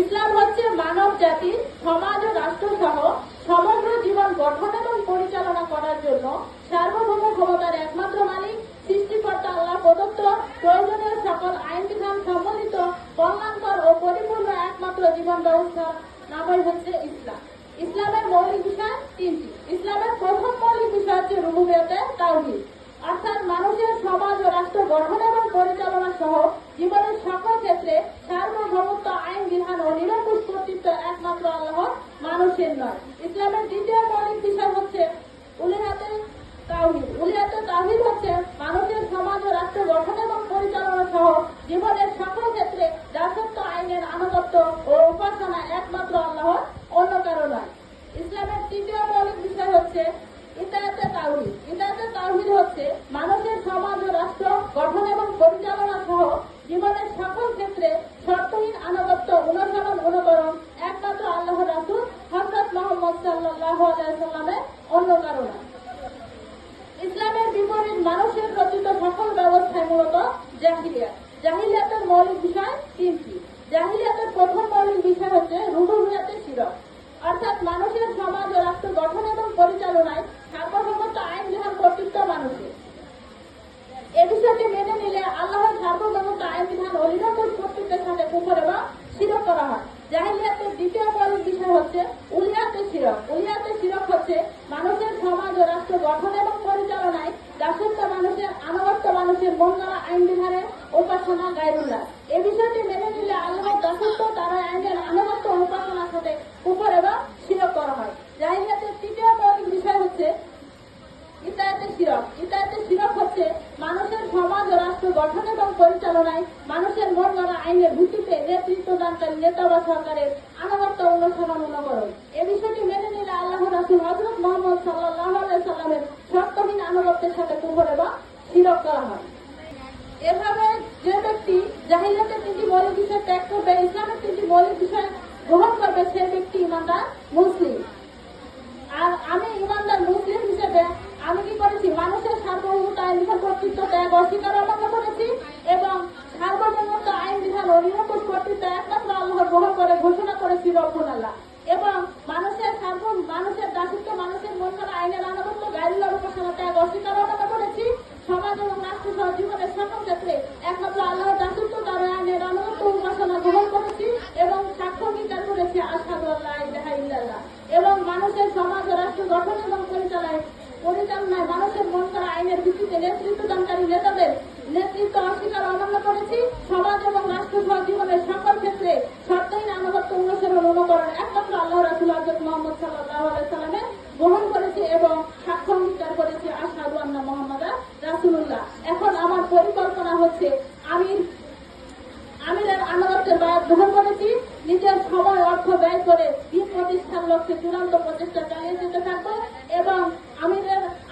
ইসলাম হচ্ছে মানব জাতির সমাজ ও রাষ্ট্র সহ সমগ্র জীবন গঠন এবং পরিচালনা করার জন্য সার্বভৌম ক্ষমতার একমাত্র মালিক, সৃষ্টিকর্তা আল্লাহ প্রদত্ত প্রয়োজনীয় সকল আইন বিধান সম্বলিত কল্যাণকর ও পরিপূর্ণ একমাত্র জীবন ব্যবস্থার নামই হচ্ছে ইসলাম। ইসলামের মৌলিক বিষয় তিনটি। ইসলামের প্রথম মৌলিক বিষয় হচ্ছে রুবুবিয়তে তাওহীদ, অর্থাৎ মানুষের সমাজ ও রাষ্ট্র গঠন এবং পরিচালনা সহ জীবনের সকল ক্ষেত্রে সার্বভৌমত্ব, আইন বিধান ও নিরঙ্কুশ কর্তৃত্ব একমাত্র আল্লাহর, মানুষের নয়। ইসলামের দ্বিতীয় মৌলিক বিষয় হচ্ছে উলিয়াতে তাওহীদ। উলিয়াতে তাওহীদ হচ্ছে মানুষের সমাজ ও রাষ্ট্র গঠন এবং পরিচালনা সহ জীবনের সকল ক্ষেত্রে দাসত্ব, আইনের আনুগত্য ও উপাসনা একমাত্র আল্লাহর, অন্য কারো নয়। ইসলামের তৃতীয় মৌলিক বিষয় হচ্ছে ইতায়াতে তাওহীদ। ইতায়াতে তাওহীদ হচ্ছে মানুষের সমাজ ও রাষ্ট্র গঠন এবং পরিচালনা সহ জীবনের সকল ক্ষেত্রে শর্তহীন আনুগত্য, অনুসরণ, অনুকরণ একমাত্র আল্লাহর রাসূল হযরত মুহাম্মদ সাল্লাল্লাহু আলাইহি ওয়াসাল্লামের, অন্য কারো নয়। ইসলামের বিপরীত মানুষের রচিত সকল ব্যবস্থায় মূলত জাহিলিয়াত। জাহিলিয়াতের মৌলিক বিষয় তিনটি। জাহিলিয়াতের প্রথম মৌলিক বিষয় হচ্ছে রুবুবিয়তে শিরক, অর্থাৎ মানুষের সমাজ ও রাষ্ট্র গঠন এবং পরিচালনায় সার্বভৌমত্ব, আইন বিধান কর্তৃত্ব মানুষের। এ বিষয়টি মেনে নিলে আল্লাহর সার্বভৌমত্ব, আইন বিধান ও নিরঙ্কুশ কর্তৃত্বের সাথে কুফর এবং শিরক করা হয়। জাহিলিয়াতের দ্বিতীয় মৌলিক বিষয় হচ্ছে উলিয়াতে শিরক। উলিয়াতে শিরক হচ্ছে মানুষের সমাজ ও রাষ্ট্র গঠন এবং পরিচালনায় দাসত্ব, মানুষের আনুগত্য, মানুষের মন গড়া আইন বিধানের উপাসনা গায়রুল্লাহ। এই বিষয়টি মেনে নিলে আল্লাহর দাসত্ব, তার আইনের আনুগত্য ও উপাসনার সাথে কুফর এবং শিরক করা হয়। জাহিলিয়াতের তৃতীয় মৌলিক বিষয় হচ্ছে ইতায়াতে শিরক। ইতায়াতে শিরক হচ্ছে মানুষের সমাজ ও রাষ্ট্র গঠন এবং পরিচালনায় মানুষের মন গড়া আইনের ভিত্তিতে নেতৃত্ব দানকারী নেতা বা সরকারের আনুগত্য, অনুসরণ, অনুকরণ। এ বিষয়টি মেনে নিলে আল্লাহর রাসূল হযরত মুহাম্মদ সাল্লাল্লাহু আলাইহি ওয়াসাল্লামের শর্তহীন আনুগত্যের সাথে কুফর এবং শিরক করা হয়। এভাবে যে ব্যক্তি জাহিলিয়াতের তিনটি মৌলিক বিষয় ত্যাগ করবে, ইসলামের তিনটি মৌলিক বিষয় গ্রহণ করবে, সে ব্যক্তি ইমানদার মুসলিম। আর আমি ইমানদার মুসলিম হিসেবে আমি কি করেছি? মানুষের সার্বভৌমত্ব, আইন বিধান কর্তৃত্ব ত্যাগ অস্বীকার অমান্য করেছি এবং সার্বভৌমত্ব, আইন বিধান ও নিরঙ্কুশ কর্তৃত্ব একমাত্র আল্লাহর গ্রহণ করে ঘোষণা করেছি রব্বুল আল্লাহ। এবং মানুষের দাসত্ব, মানুষের মন করা আইনের আনুগত্য, গায়রুল্লাহর উপাসনা ত্যাগ অস্বীকার অমান্য করেছি। সমাজ এবং রাষ্ট্র সহ জীবনের সকল ক্ষেত্রে একমাত্র আল্লাহর দাসত্ব, তার আইনের আনুগত্য, উপাসনা গ্রহণ করেছি এবং সাক্ষ্য অঙ্গীকার করেছি আশহাদু আল্লা ইলাহা ইল্লাল্লাহ। এবং মানুষের সমাজ ও রাষ্ট্র গঠন এবং পরিচালনায় মানুষের মন করা আইনের ভিত্তিতে নেতৃত্ব দানকারী নেতাদের নেতৃত্ব অস্বীকার অমান্য করেছি। সমাজ এবং রাষ্ট্র সহ জীবনের সকল ক্ষেত্রে শর্তহীন আনুগত্য, অনুসরণ, অনুকরণ একমাত্র আল্লাহ রাসূল হযরত মুহাম্মদ সাল্লাল্লাহু আলাইহি ওয়াসাল্লামের গ্রহণ করেছি এবং সাক্ষ্য অঙ্গীকার করেছি আশহাদু আন্না মুহাম্মাদান রাসূলুল্লাহ। এখন আমার পরিকল্পনা হচ্ছে আমিরের আনুগত্যের বায়াত গ্রহণ করেছি। নিজের সময়, অর্থ ব্যয় করে দিন প্রতিষ্ঠার লক্ষ্যে চূড়ান্ত প্রচেষ্টা চালিয়ে যেতে থাকবো এবং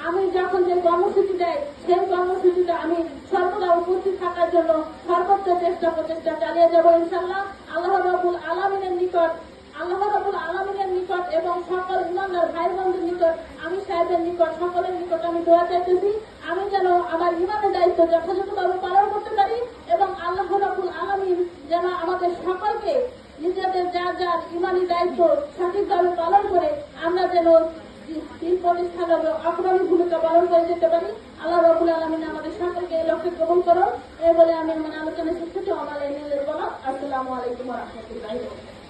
আমি যখন যে কর্মসূচি দেয় সেই কর্মসূচিতে আমি সর্বদা উপস্থিত থাকার জন্য সর্বোচ্চ প্রচেষ্টা চালিয়ে যাবো ইনশাআল্লাহ। আল্লাহ রাব্বুল আলামিনের নিকট এবং সকল ইমানদার ভাই বোনদের নিকট, আমি সাহেবের নিকট, সকলের নিকট আমি দোয়া চাইতেছি আমি যেন আমার ইমানের দায়িত্ব যথাযথভাবে পালন করতে পারি এবং আল্লাহ রাব্বুল আলামিন যেন আমাদের সকলকে নিজেদের যার ইমানি দায়িত্ব সঠিকভাবে পালন করে আমরা যেন দিন প্রতিষ্ঠানের অগ্রণী ভূমিকা পালন করে যেতে পারি। আল্লাহ রাব্বুল আলামিন আমাদের সকলকে এই লক্ষ্যে কবুল করুন। এই বলে আমি আমার আলোচনা শেষ করছি। আসসালামু আলাইকুম ওয়া রাহমাতুল্লাহি ওয়া বারাকাতুহু।